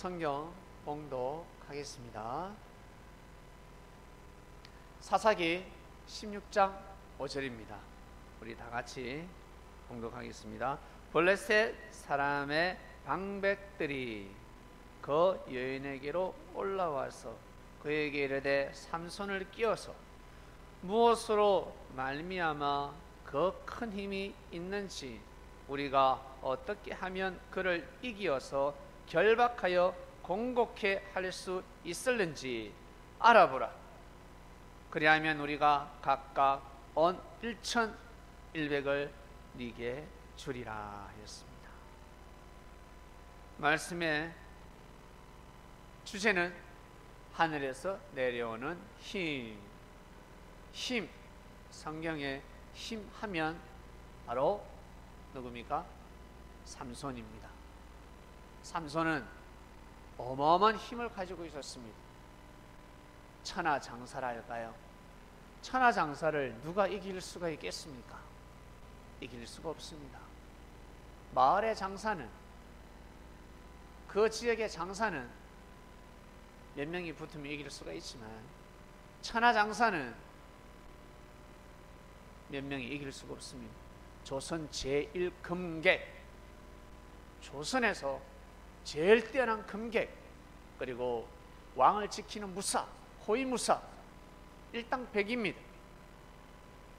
성경 봉독하겠습니다. 사사기 16장 5절입니다. 우리 다 같이 봉독하겠습니다. 블레셋 사람의 방백들이 그 여인에게로 올라와서 그에게 이르되 삼손을 끼워서 무엇으로 말미암아 그 큰 힘이 있는지 우리가 어떻게 하면 그를 이기어서 결박하여 공곡해 할 수 있을는지 알아보라. 그리하면 우리가 각각 온 1,100을 네게 주리라 하였습니다. 말씀의 주제는 하늘에서 내려오는 힘. 성경에 힘 하면 바로 누굽니까? 삼손입니다. 삼손은 어마어마한 힘을 가지고 있었습니다. 천하장사랄까요? 천하장사를 누가 이길 수가 있겠습니까? 이길 수가 없습니다. 마을의 장사는, 그 지역의 장사는 몇 명이 붙으면 이길 수가 있지만 천하장사는 몇 명이 이길 수가 없습니다. 조선 제1금객, 조선에서 제일 뛰어난 금객, 그리고 왕을 지키는 무사, 호위무사, 일당백입니다.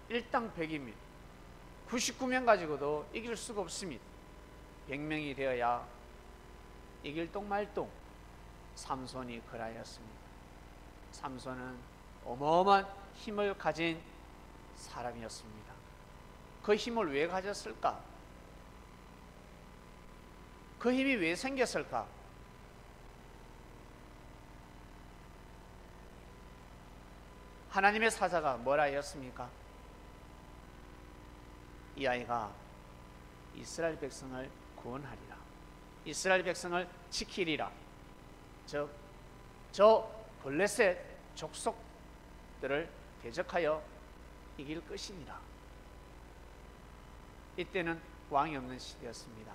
일당백입니다. 99명 가지고도 이길 수가 없습니다. 100명이 되어야 이길 똥말똥. 삼손이 그라였습니다. 삼손은 어마어마한 힘을 가진 사람이었습니다. 그 힘을 왜 가졌을까? 그 힘이 왜 생겼을까? 하나님의 사자가 뭐라 하였습니까? 이 아이가 이스라엘 백성을 구원하리라, 이스라엘 백성을 지키리라. 저 블레셋 족속들을 대적하여 이길 것이니라. 이때는 왕이 없는 시대였습니다.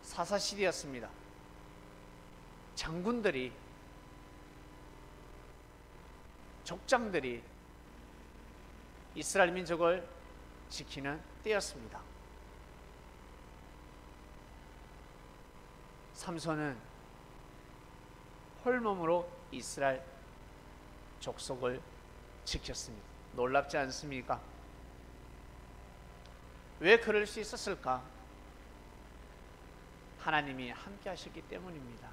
사사 시대였습니다. 장군들이, 족장들이 이스라엘 민족을 지키는 때였습니다. 삼손은 홀몸으로 이스라엘 족속을 지켰습니다. 놀랍지 않습니까? 왜 그럴 수 있었을까? 하나님이 함께 하셨기 때문입니다.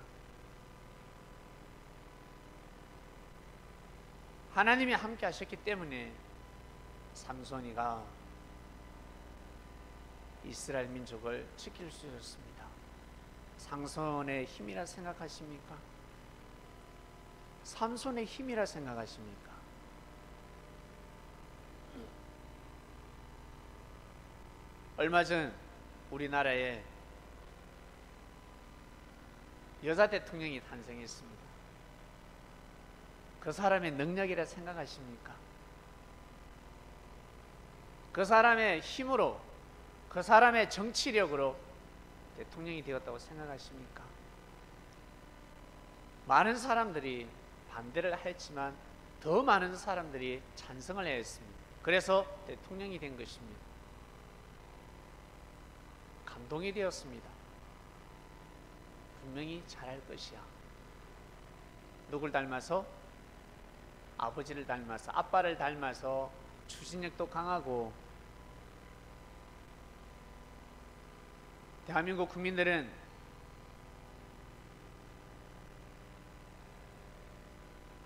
하나님이 함께 하셨기 때문에 삼손이가 이스라엘 민족을 지킬 수 있었습니다. 삼손의 힘이라 생각하십니까? 삼손의 힘이라 생각하십니까? 얼마 전 우리나라에 여자 대통령이 탄생했습니다. 그 사람의 능력이라 생각하십니까? 그 사람의 힘으로, 그 사람의 정치력으로 대통령이 되었다고 생각하십니까? 많은 사람들이 반대를 했지만 더 많은 사람들이 찬성을 했습니다. 그래서 대통령이 된 것입니다. 감동이 되었습니다. 분명히 잘할 것이야. 누굴 닮아서? 아버지를 닮아서, 아빠를 닮아서 추진력도 강하고, 대한민국 국민들은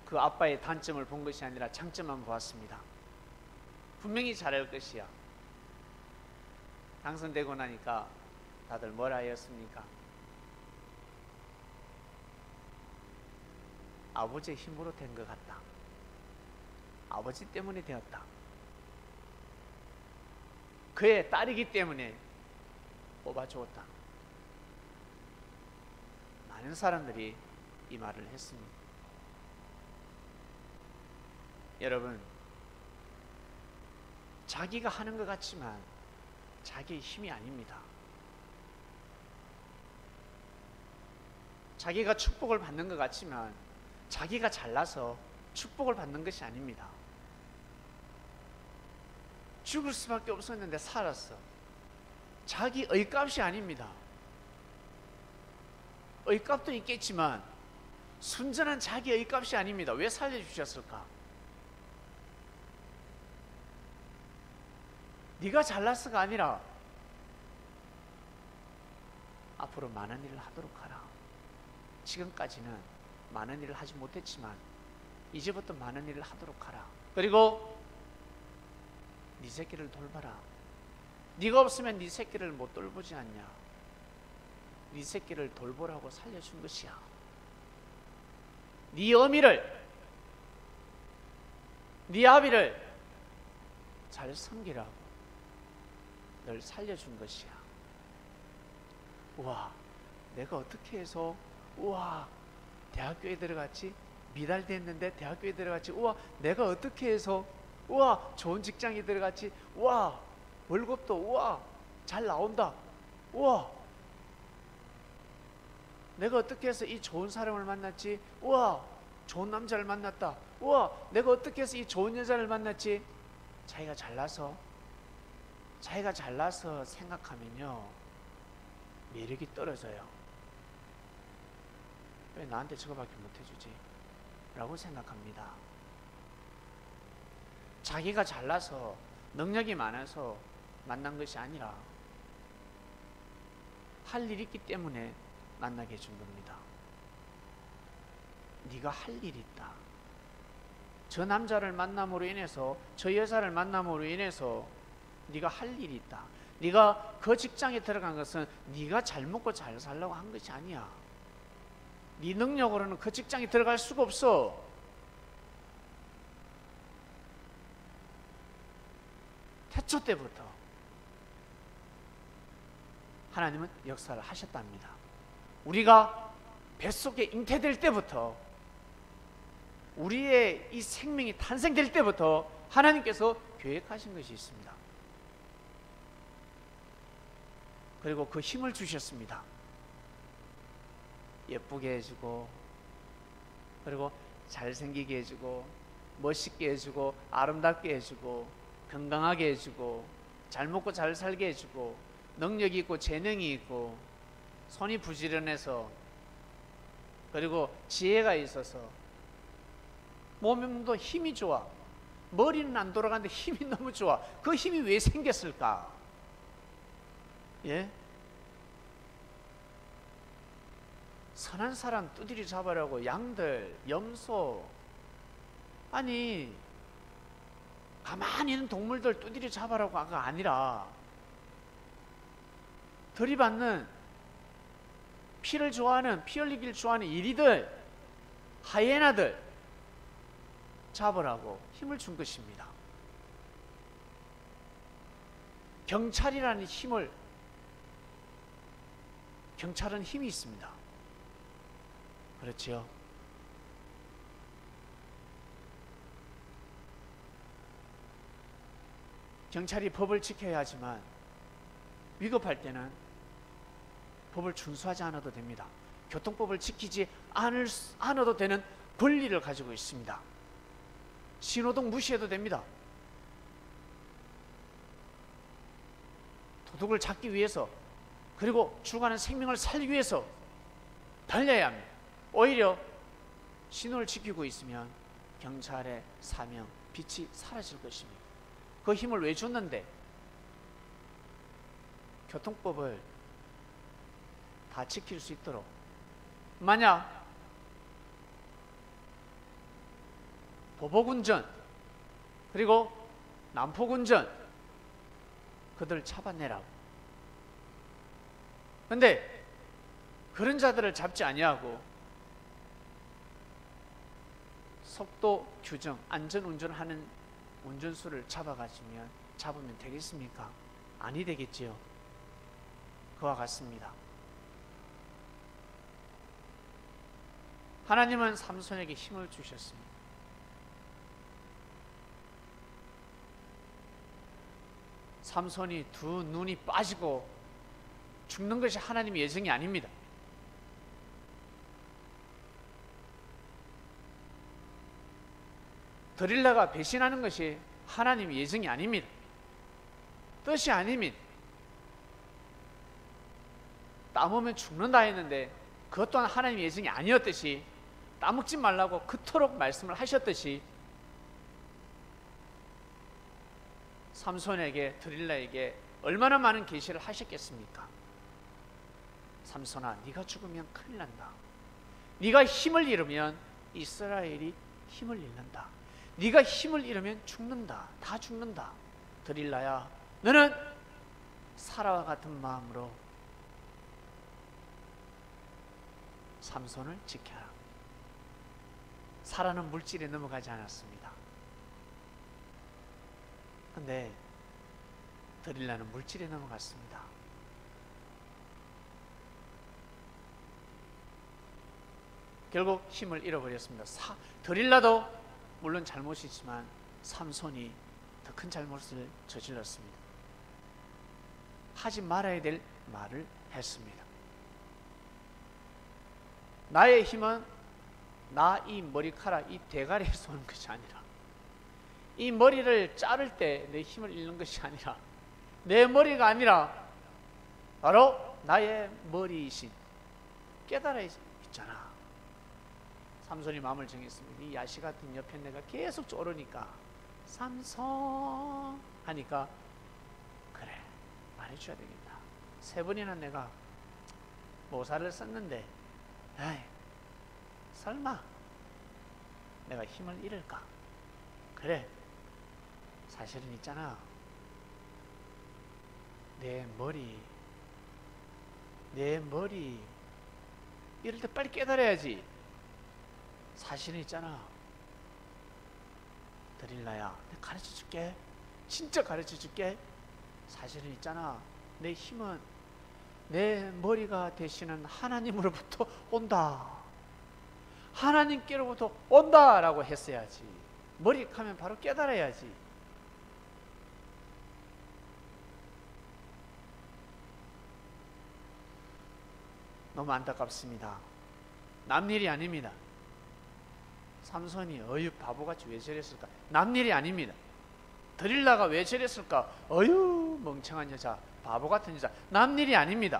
그 아빠의 단점을 본 것이 아니라 장점만 보았습니다. 분명히 잘할 것이야. 당선되고 나니까 다들 뭐라 하였습니까? 아버지의 힘으로 된 것 같다. 아버지 때문에 되었다. 그의 딸이기 때문에 뽑아주었다. 많은 사람들이 이 말을 했습니다. 여러분, 자기가 하는 것 같지만 자기의 힘이 아닙니다. 자기가 축복을 받는 것 같지만 자기가 잘나서 축복을 받는 것이 아닙니다. 죽을 수밖에 없었는데 살았어. 자기 의값이 아닙니다. 의값도 있겠지만 순전한 자기 의값이 아닙니다. 왜 살려주셨을까? 네가 잘났어가 아니라 앞으로 많은 일을 하도록 하라. 지금까지는 많은 일을 하지 못했지만 이제부터 많은 일을 하도록 하라. 그리고 네 새끼를 돌봐라. 네가 없으면 네 새끼를 못 돌보지 않냐. 네 새끼를 돌보라고 살려준 것이야. 네 어미를, 네 아비를 잘 섬기라고 널 살려준 것이야. 우와, 내가 어떻게 해서 우와 대학교에 들어갔지? 미달됐는데 대학교에 들어갔지? 우와, 내가 어떻게 해서 우와 좋은 직장에 들어갔지? 우와 월급도 우와 잘 나온다. 우와 내가 어떻게 해서 이 좋은 사람을 만났지? 우와 좋은 남자를 만났다. 우와 내가 어떻게 해서 이 좋은 여자를 만났지? 자기가 잘나서 생각하면요 매력이 떨어져요. 왜 나한테 저거밖에 못해주지? 라고 생각합니다. 자기가 잘나서 능력이 많아서 만난 것이 아니라 할 일이 있기 때문에 만나게 해준 겁니다. 네가 할 일이 있다. 저 남자를 만남으로 인해서, 저 여자를 만남으로 인해서 네가 할 일이 있다. 네가 그 직장에 들어간 것은 네가 잘 먹고 잘 살려고 한 것이 아니야. 네 능력으로는 그 직장에 들어갈 수가 없어. 태초 때부터 하나님은 역사를 하셨답니다. 우리가 뱃속에 잉태될 때부터, 우리의 이 생명이 탄생될 때부터 하나님께서 계획하신 것이 있습니다. 그리고 그 힘을 주셨습니다. 예쁘게 해주고, 그리고 잘생기게 해주고, 멋있게 해주고, 아름답게 해주고, 건강하게 해주고, 잘 먹고 잘 살게 해주고, 능력이 있고 재능이 있고, 손이 부지런해서, 그리고 지혜가 있어서, 몸도 힘이 좋아. 머리는 안 돌아가는데 힘이 너무 좋아. 그 힘이 왜 생겼을까? 예? 선한 사람 두드리 잡으려고 양들, 염소, 아니 가만히 있는 동물들 두드리 잡으라고가 아니라 들이받는 피를 좋아하는, 피 흘리기를 좋아하는 이리들, 하이에나들 잡으라고 힘을 준 것입니다. 경찰이라는 힘을, 경찰은 힘이 있습니다. 그렇지요? 경찰이 법을 지켜야 하지만 위급할 때는 법을 준수하지 않아도 됩니다. 교통법을 지키지 않아도 되는 권리를 가지고 있습니다. 신호등 무시해도 됩니다. 도둑을 잡기 위해서, 그리고 죽어가는 생명을 살리기 위해서 달려야 합니다. 오히려 신호를 지키고 있으면 경찰의 사명, 빛이 사라질 것입니다. 그 힘을 왜 줬는데? 교통법을 다 지킬 수 있도록. 만약 보복운전, 그리고 난폭운전, 그들을 잡아내라고. 근데 그런 자들을 잡지 아니하고 속도 규정, 안전운전하는 운전수를 잡으면 되겠습니까? 아니 되겠지요. 그와 같습니다. 하나님은 삼손에게 힘을 주셨습니다. 삼손이 두 눈이 빠지고 죽는 것이 하나님의 예정이 아닙니다. 드릴라가 배신하는 것이 하나님의 예정이 아닙니다. 뜻이 아닙니다. 따먹으면 죽는다 했는데 그것 또한 하나님의 예정이 아니었듯이, 따먹지 말라고 그토록 말씀을 하셨듯이 삼손에게, 드릴라에게 얼마나 많은 계시를 하셨겠습니까? 삼손아, 네가 죽으면 큰일 난다. 네가 힘을 잃으면 이스라엘이 힘을 잃는다. 네가 힘을 잃으면 죽는다. 다 죽는다. 드릴라야, 너는 사라와 같은 마음으로 삼손을 지켜라. 사라는 물질에 넘어가지 않았습니다. 근데 드릴라는 물질에 넘어갔습니다. 결국 힘을 잃어버렸습니다. 드릴라도 물론 잘못이지만 삼손이 더 큰 잘못을 저질렀습니다. 하지 말아야 될 말을 했습니다. 나의 힘은 나 이 머리카락, 이 대가리에서 오는 것이 아니라, 이 머리를 자를 때 내 힘을 잃는 것이 아니라, 내 머리가 아니라 바로 나의 머리이신 깨달아 있잖아. 삼손이 마음을 정했습니다. 이 야시 같은 옆에 내가 계속 쪼르니까 삼손 하니까, 그래, 말해줘야 되겠다. 3번이나 내가 모사를 썼는데, 에이, 설마 내가 힘을 잃을까? 그래, 사실은 있잖아, 내 머리 이럴 때 빨리 깨달아야지. 사실은 있잖아, 드릴라야, 내가 가르쳐줄게. 진짜 가르쳐줄게. 사실은 있잖아, 내 힘은 내 머리가 되시는 하나님으로부터 온다. 하나님께로부터 온다라고 했어야지. 머리 하면 바로 깨달아야지. 너무 안타깝습니다. 남일이 아닙니다. 삼손이 어휴 바보같이 왜 저랬을까? 남일이 아닙니다. 드릴라가 왜 저랬을까? 어휴 멍청한 여자, 바보같은 여자. 남일이 아닙니다.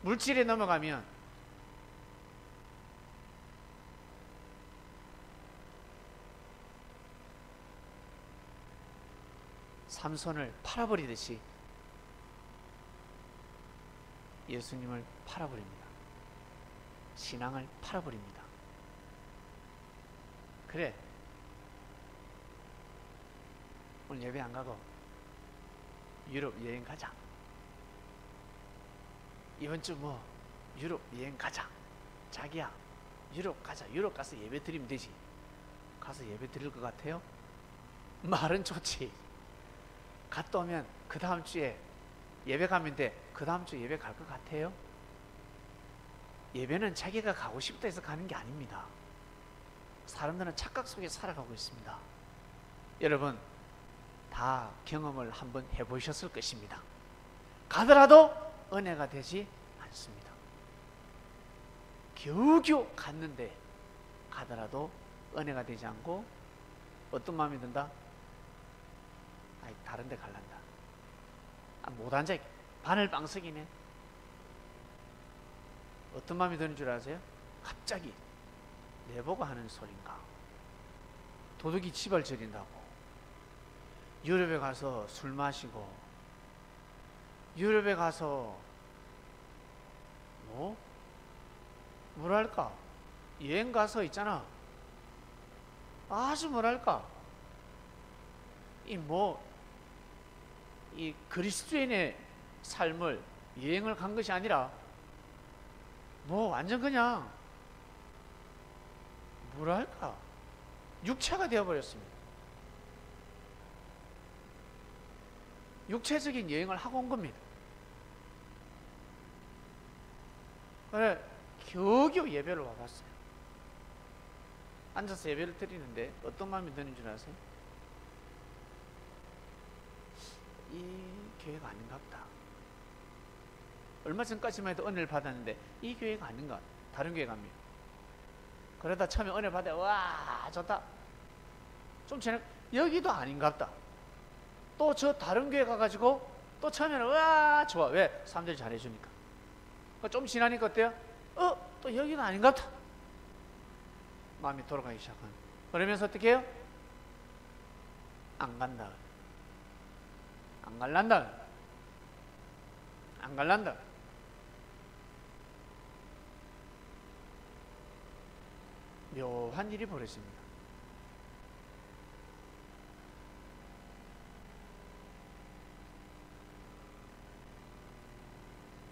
물질에 넘어가면 삼손을 팔아버리듯이 예수님을 팔아버립니다. 신앙을 팔아버립니다. 그래, 오늘 예배 안 가고 유럽 여행 가자. 이번 주 뭐 유럽 여행 가자. 자기야, 유럽 가자. 유럽 가서 예배 드리면 되지. 가서 예배 드릴 것 같아요? 말은 좋지. 갔다 오면 그 다음 주에 예배 가면 돼. 그 다음 주에 예배 갈 것 같아요? 예배는 자기가 가고 싶다 해서 가는 게 아닙니다. 사람들은 착각 속에 살아가고 있습니다. 여러분 다 경험을 한번 해보셨을 것입니다. 가더라도 은혜가 되지 않습니다. 겨우겨우 갔는데 가더라도 은혜가 되지 않고 어떤 마음이 든다? 아이, 다른 데 갈란다. 못 앉아. 바늘방석이네. 어떤 마음이 드는 줄 아세요? 갑자기 내보고 하는 소린가? 도둑이 집을 저린다고 유럽에 가서 술 마시고, 유럽에 가서 뭐랄까 여행 가서 있잖아, 아주 뭐랄까 이 그리스도인의 삶을 여행을 간 것이 아니라 완전 그냥 뭐랄까 육체가 되어버렸습니다. 육체적인 여행을 하고 온 겁니다. 그래 겨우겨우 예배를 와봤어요. 앉아서 예배를 드리는데 어떤 마음이 드는 줄 아세요? 이 교회가 아닌가 보다. 얼마 전까지만 해도 은혜를 받았는데 이 교회가 아닌가, 다른 교회 갑니다. 그러다 처음에 은혜 받아 와 좋다. 좀 지나 여기도 아닌갑다. 또 저 다른 교회 가가지고 또 처음에는 와 좋아. 왜? 사람들이 잘해주니까. 좀 지나니까 어때요? 또 여기는 아닌갑다. 마음이 돌아가기 시작한. 그러면서 어떻게 해요? 안 간다. 안 갈란다. 안 갈란다. 묘한 일이 벌어집니다.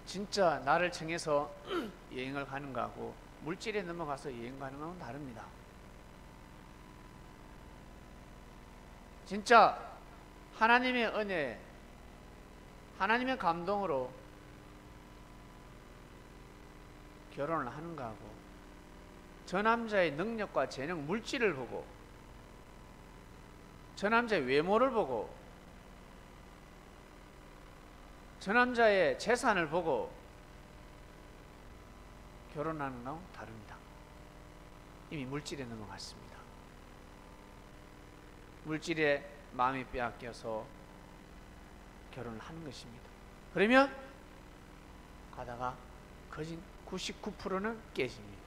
진짜 나를 청해서 여행을 가는 거하고 물질에 넘어가서 여행 가는 거는 다릅니다. 진짜 하나님의 은혜, 하나님의 감동으로 결혼을 하는 거하고 저 남자의 능력과 재능, 물질을 보고 저 남자의 외모를 보고 저 남자의 재산을 보고 결혼하는 거하고 다릅니다. 이미 물질에 넘어갔습니다. 물질에 마음이 빼앗겨서 결혼을 하는 것입니다. 그러면 가다가 거진 99%는 깨집니다.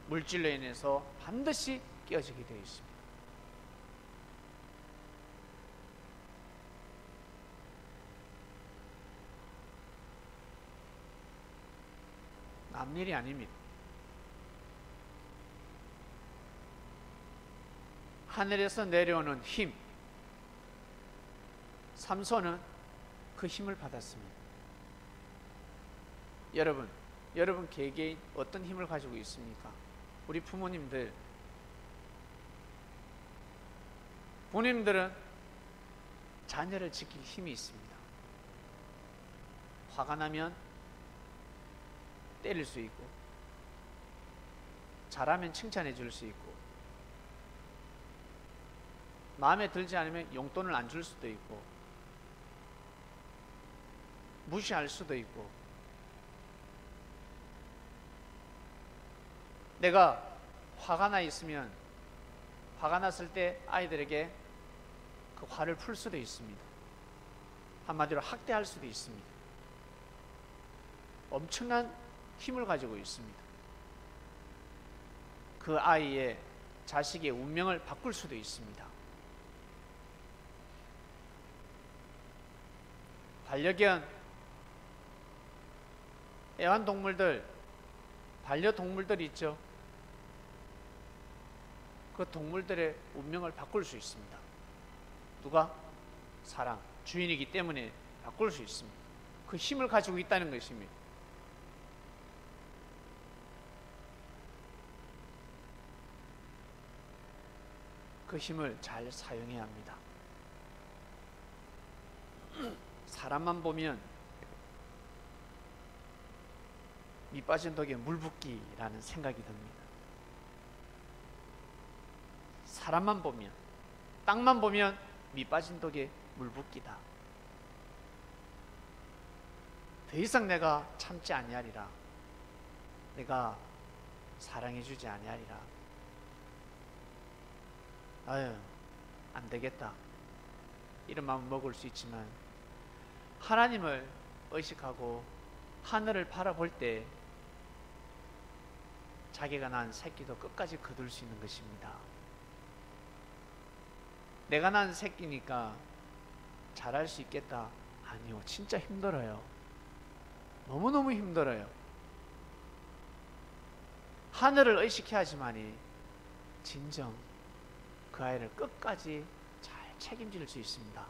물질로 인해서 반드시 깨어지게 되어 있습니다. 남일이 아닙니다. 하늘에서 내려오는 힘, 삼손은 그 힘을 받았습니다. 여러분 개개인 어떤 힘을 가지고 있습니까? 우리 부모님들은 자녀를 지킬 힘이 있습니다. 화가 나면 때릴 수 있고, 잘하면 칭찬해 줄 수 있고, 마음에 들지 않으면 용돈을 안 줄 수도 있고, 무시할 수도 있고, 내가 화가 나 있으면 화가 났을 때 아이들에게 그 화를 풀 수도 있습니다. 한마디로 학대할 수도 있습니다. 엄청난 힘을 가지고 있습니다. 그 아이의 자식의 운명을 바꿀 수도 있습니다. 반려견, 애완동물들, 반려동물들 있죠. 그 동물들의 운명을 바꿀 수 있습니다. 누가? 사랑, 주인이기 때문에 바꿀 수 있습니다. 그 힘을 가지고 있다는 것입니다. 그 힘을 잘 사용해야 합니다. 사람만 보면 밑 빠진 독에 물 붓기라는 생각이 듭니다. 사람만 보면, 땅만 보면 밑 빠진 독에 물 붓기다. 더 이상 내가 참지 아니하리라. 내가 사랑해주지 아니하리라. 아유, 안 되겠다. 이런 마음 먹을 수 있지만 하나님을 의식하고 하늘을 바라볼 때 자기가 낳은 새끼도 끝까지 거둘 수 있는 것입니다. 내가 낳은 새끼니까 잘할 수 있겠다. 아니요, 진짜 힘들어요. 너무너무 힘들어요. 하늘을 의식해야지만이 진정 그 아이를 끝까지 잘 책임질 수 있습니다.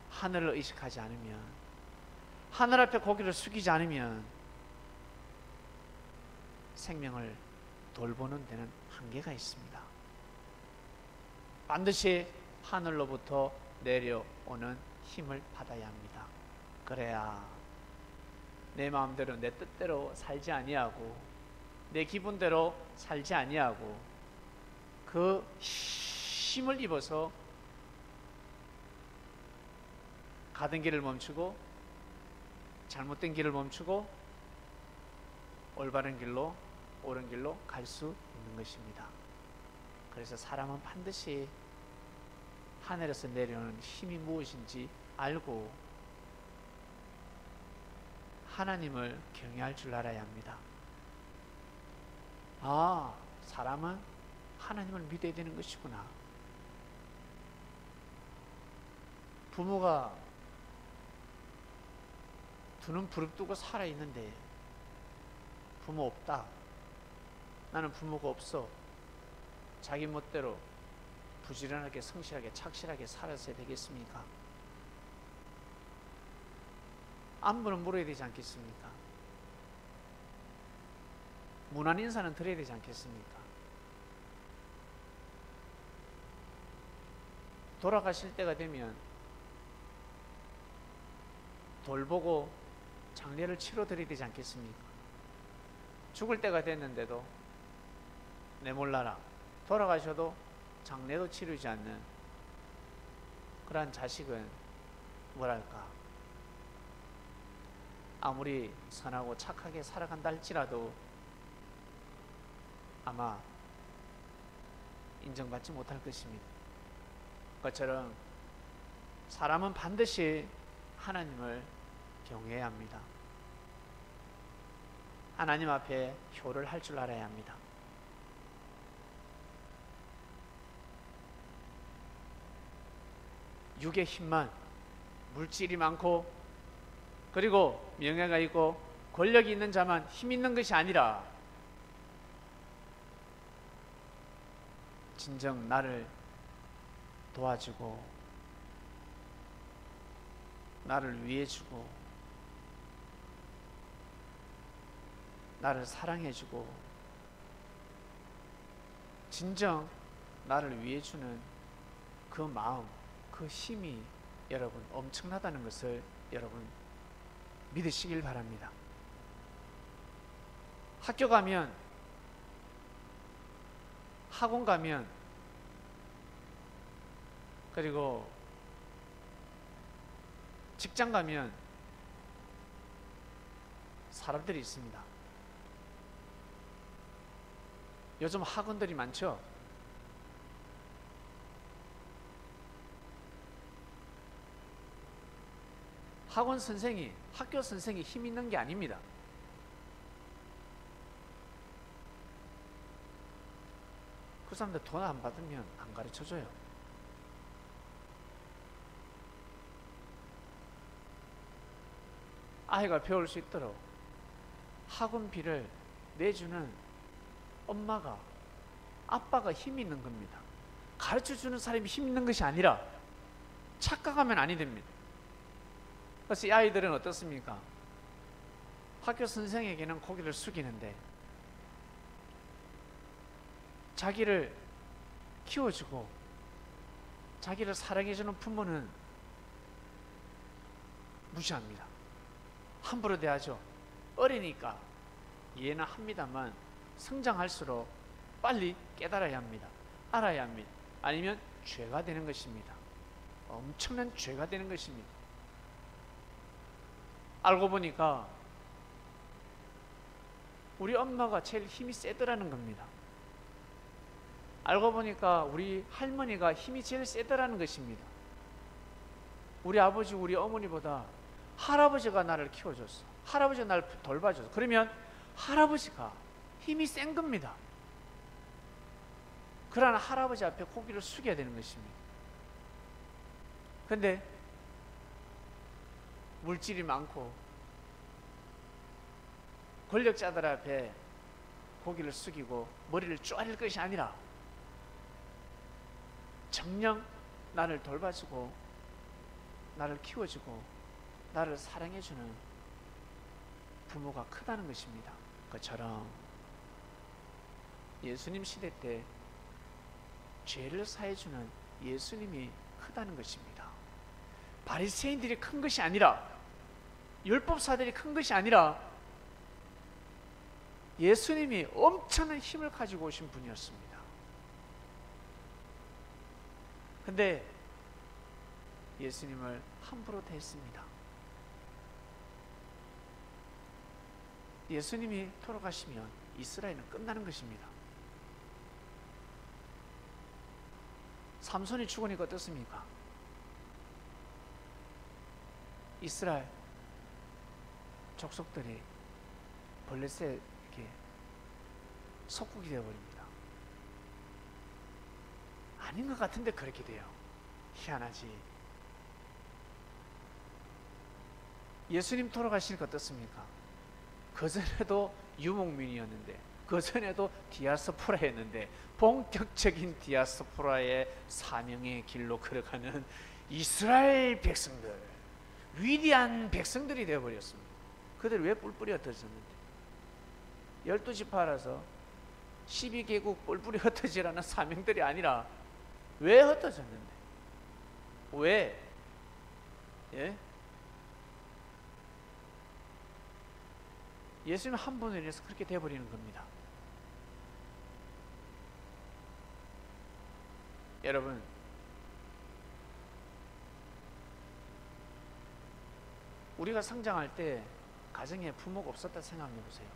하늘을 의식하지 않으면, 하늘 앞에 고개를 숙이지 않으면 생명을 돌보는 데는 한계가 있습니다. 반드시 하늘로부터 내려오는 힘을 받아야 합니다. 그래야 내 마음대로 내 뜻대로 살지 아니하고 내 기분대로 살지 아니하고 그 힘을 입어서 가던 길을 멈추고 잘못된 길을 멈추고 올바른 길로, 옳은 길로 갈 수 있는 것입니다. 그래서 사람은 반드시 하늘에서 내려오는 힘이 무엇인지 알고 하나님을 경외할 줄 알아야 합니다. 아, 사람은 하나님을 믿어야 되는 것이구나. 부모가 두 눈 부릅뜨고 살아있는데 부모 없다. 나는 부모가 없어. 자기 멋대로 부지런하게 성실하게 착실하게 살았어야 되겠습니까? 안부는 물어야 되지 않겠습니까? 무난 인사는 드려야 되지 않겠습니까? 돌아가실 때가 되면 돌보고 장례를 치러드려야 되지 않겠습니까? 죽을 때가 됐는데도 내몰라라 돌아가셔도 장례도 치르지 않는 그러한 자식은 뭐랄까, 아무리 선하고 착하게 살아간다 할지라도 아마 인정받지 못할 것입니다. 그것처럼 사람은 반드시 하나님을 경외해야 합니다. 하나님 앞에 효를 할 줄 알아야 합니다. 육의 힘만, 물질이 많고 그리고 명예가 있고 권력이 있는 자만 힘 있는 것이 아니라 진정 나를 도와주고 나를 위해주고 나를 사랑해주고 진정 나를 위해주는 그 마음, 그 힘이 여러분 엄청나다는 것을 여러분 믿으시길 바랍니다. 학교 가면, 학원 가면, 그리고 직장 가면 사람들이 있습니다. 요즘 학원들이 많죠? 학원 선생이, 학교 선생이 힘 있는 게 아닙니다. 그 사람들 돈 안 받으면 안 가르쳐줘요. 아이가 배울 수 있도록 학원비를 내주는 엄마가, 아빠가 힘이 있는 겁니다. 가르쳐주는 사람이 힘 있는 것이 아니라 착각하면 아니 됩니다. 그래서 이 아이들은 어떻습니까? 학교 선생에게는 고개를 숙이는데 자기를 키워주고 자기를 사랑해주는 부모는 무시합니다. 함부로 대하죠. 어리니까 이해는 합니다만 성장할수록 빨리 깨달아야 합니다. 알아야 합니다. 아니면 죄가 되는 것입니다. 엄청난 죄가 되는 것입니다. 알고 보니까 우리 엄마가 제일 힘이 세더라는 겁니다. 알고 보니까 우리 할머니가 힘이 제일 세더라는 것입니다. 우리 아버지, 우리 어머니보다 할아버지가 나를 키워줬어. 할아버지가 나를 돌봐줬어. 그러면 할아버지가 힘이 센 겁니다. 그러나 할아버지 앞에 고개를 숙여야 되는 것입니다. 근데 물질이 많고 권력자들 앞에 고개를 숙이고 머리를 쪼아릴 것이 아니라 정녕 나를 돌봐주고 나를 키워주고 나를 사랑해주는 부모가 크다는 것입니다. 그처럼 예수님 시대 때 죄를 사해주는 예수님이 크다는 것입니다. 바리새인들이 큰 것이 아니라, 율법사들이 큰 것이 아니라 예수님이 엄청난 힘을 가지고 오신 분이었습니다. 근데 예수님을 함부로 대했습니다. 예수님이 돌아가시면 이스라엘은 끝나는 것입니다. 삼손이 죽으니까 어떻습니까? 이스라엘 족속들이 블레셋 이렇게 속국이 되어버립니다. 아닌 것 같은데 그렇게 돼요. 희한하지. 예수님 돌아가시니까 어떻습니까? 그전에도 유목민이었는데, 그전에도 디아스포라였는데, 본격적인 디아스포라의 사명의 길로 걸어가는 이스라엘 백성들, 위대한 백성들이 되어버렸습니다. 그들 왜 뿔뿔이 흩어졌는데? 12지파라서 12개국 뿔뿔이 흩어지라는 사명들이 아니라 왜 흩어졌는데? 왜? 예? 예수님 한 분으로 인해서 그렇게 되어버리는 겁니다. 여러분, 우리가 성장할 때 가정에 부모가 없었다 생각해 보세요.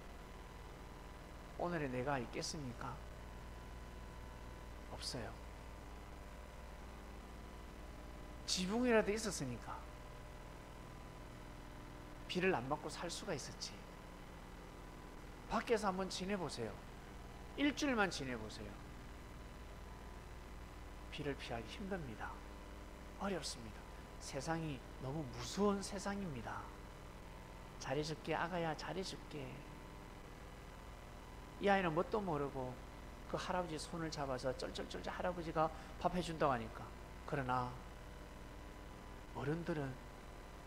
오늘의 내가 있겠습니까? 없어요. 지붕이라도 있었으니까 비를 안 맞고 살 수가 있었지. 밖에서 한번 지내보세요. 일주일만 지내보세요. 비를 피하기 힘듭니다. 어렵습니다. 세상이 너무 무서운 세상입니다. 잘해줄게 아가야, 잘해줄게. 이 아이는 뭣도 모르고 그 할아버지 손을 잡아서 쩔쩔쩔 할아버지가 밥 해준다고 하니까. 그러나 어른들은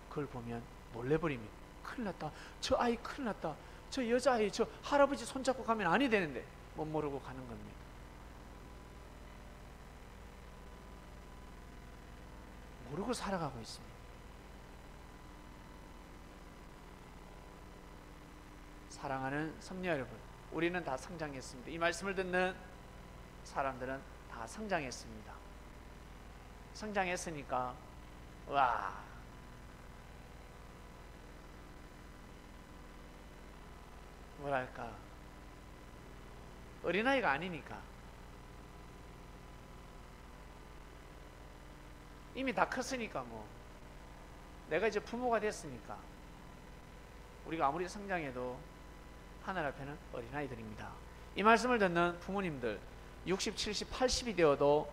그걸 보면 놀래버립니다. 큰일 났다, 저 아이 큰일 났다, 저 여자아이 저 할아버지 손잡고 가면 아니 되는데 못 모르고 가는 겁니다. 모르고 살아가고 있습니다. 사랑하는 성도 여러분, 우리는 다 성장했습니다. 이 말씀을 듣는 사람들은 다 성장했습니다. 성장했으니까 와, 뭐랄까, 어린아이가 아니니까 이미 다 컸으니까, 뭐 내가 이제 부모가 됐으니까 우리가 아무리 성장해도 하늘 앞에는 어린아이들입니다. 이 말씀을 듣는 부모님들 60, 70, 80이 되어도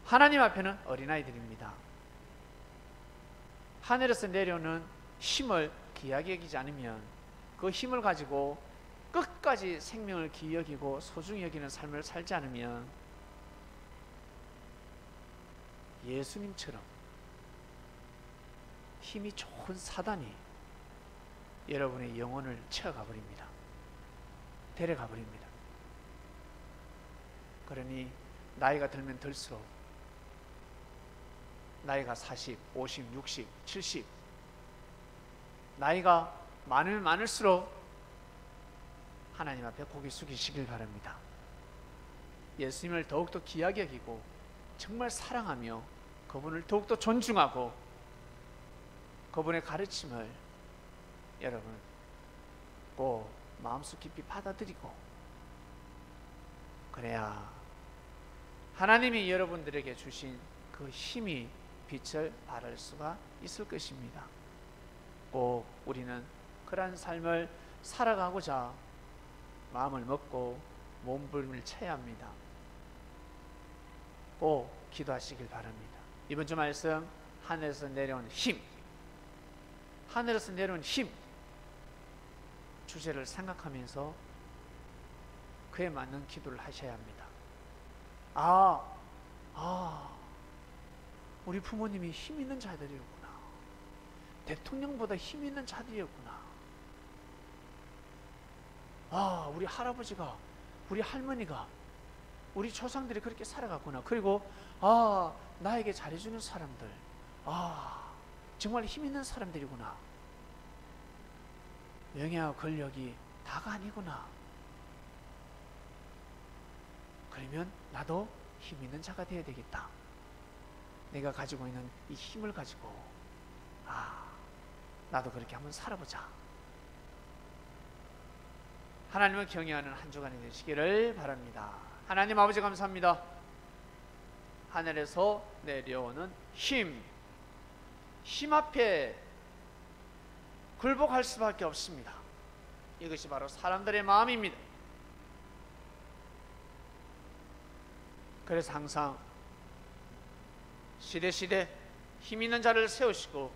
하나님 앞에는 어린아이들입니다. 하늘에서 내려오는 힘을 귀하게 여기지 않으면, 그 힘을 가지고 끝까지 생명을 귀히 여기고 소중히 여기는 삶을 살지 않으면 예수님처럼 힘이 좋은 사단이 여러분의 영혼을 채워가 버립니다. 데려가 버립니다. 그러니 나이가 들면 들수록, 나이가 40, 50, 60, 70 나이가 많으면 많을수록 하나님 앞에 고개 숙이시길 바랍니다. 예수님을 더욱더 귀하게 여기고 정말 사랑하며 그분을 더욱더 존중하고 그분의 가르침을 여러분 꼭 마음속 깊이 받아들이고, 그래야 하나님이 여러분들에게 주신 그 힘이 빛을 발할 수가 있을 것입니다. 꼭 우리는 그러한 삶을 살아가고자 마음을 먹고 몸부림을 쳐야 합니다. 꼭 기도하시길 바랍니다. 이번 주 말씀, 하늘에서 내려온 힘, 하늘에서 내려온 힘 주제를 생각하면서 그에 맞는 기도를 하셔야 합니다. 우리 부모님이 힘 있는 자들이었구나, 대통령보다 힘 있는 자들이었구나, 우리 할아버지가, 우리 할머니가, 우리 조상들이 그렇게 살아갔구나. 그리고 나에게 잘해주는 사람들, 정말 힘 있는 사람들이구나. 명예와 권력이 다가 아니구나. 그러면 나도 힘 있는 자가 되어야 되겠다. 내가 가지고 있는 이 힘을 가지고 나도 그렇게 한번 살아보자. 하나님을 경외하는 한 주간이 되시기를 바랍니다. 하나님 아버지 감사합니다. 하늘에서 내려오는 힘 앞에 굴복할 수밖에 없습니다. 이것이 바로 사람들의 마음입니다. 그래서 항상 시대시대 힘 있는 자를 세우시고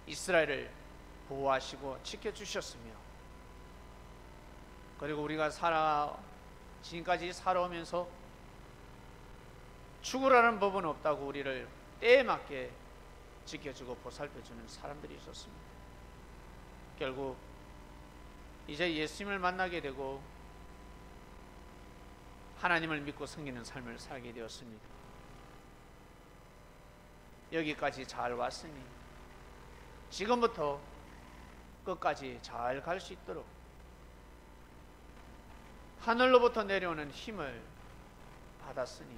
이스라엘을 보호하시고 지켜주셨으며, 그리고 우리가 지금까지 살아오면서 죽으라는 법은 없다고 우리를 때에 맞게 지켜주고 보살펴주는 사람들이 있었습니다. 결국 이제 예수님을 만나게 되고 하나님을 믿고 섬기는 삶을 살게 되었습니다. 여기까지 잘 왔으니 지금부터 끝까지 잘 갈 수 있도록 하늘로부터 내려오는 힘을 받았으니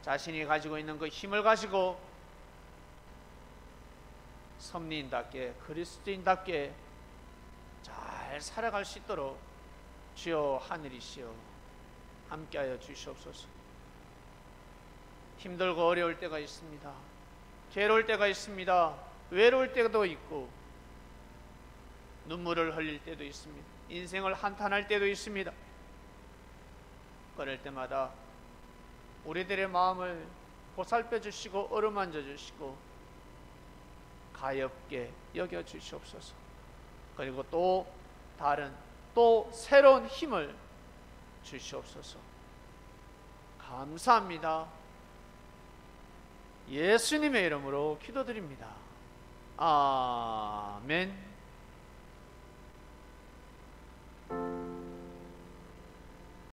자신이 가지고 있는 그 힘을 가지고 섭리인답게 그리스도인답게 잘 살아갈 수 있도록 주여 하늘이시여 함께하여 주시옵소서. 힘들고 어려울 때가 있습니다. 괴로울 때가 있습니다. 외로울 때도 있고 눈물을 흘릴 때도 있습니다. 인생을 한탄할 때도 있습니다. 그럴 때마다 우리들의 마음을 보살펴 주시고 어루만져 주시고 가엾게 여겨 주시옵소서. 그리고 또 새로운 힘을 주시옵소서. 감사합니다. 예수님의 이름으로 기도드립니다. 아멘.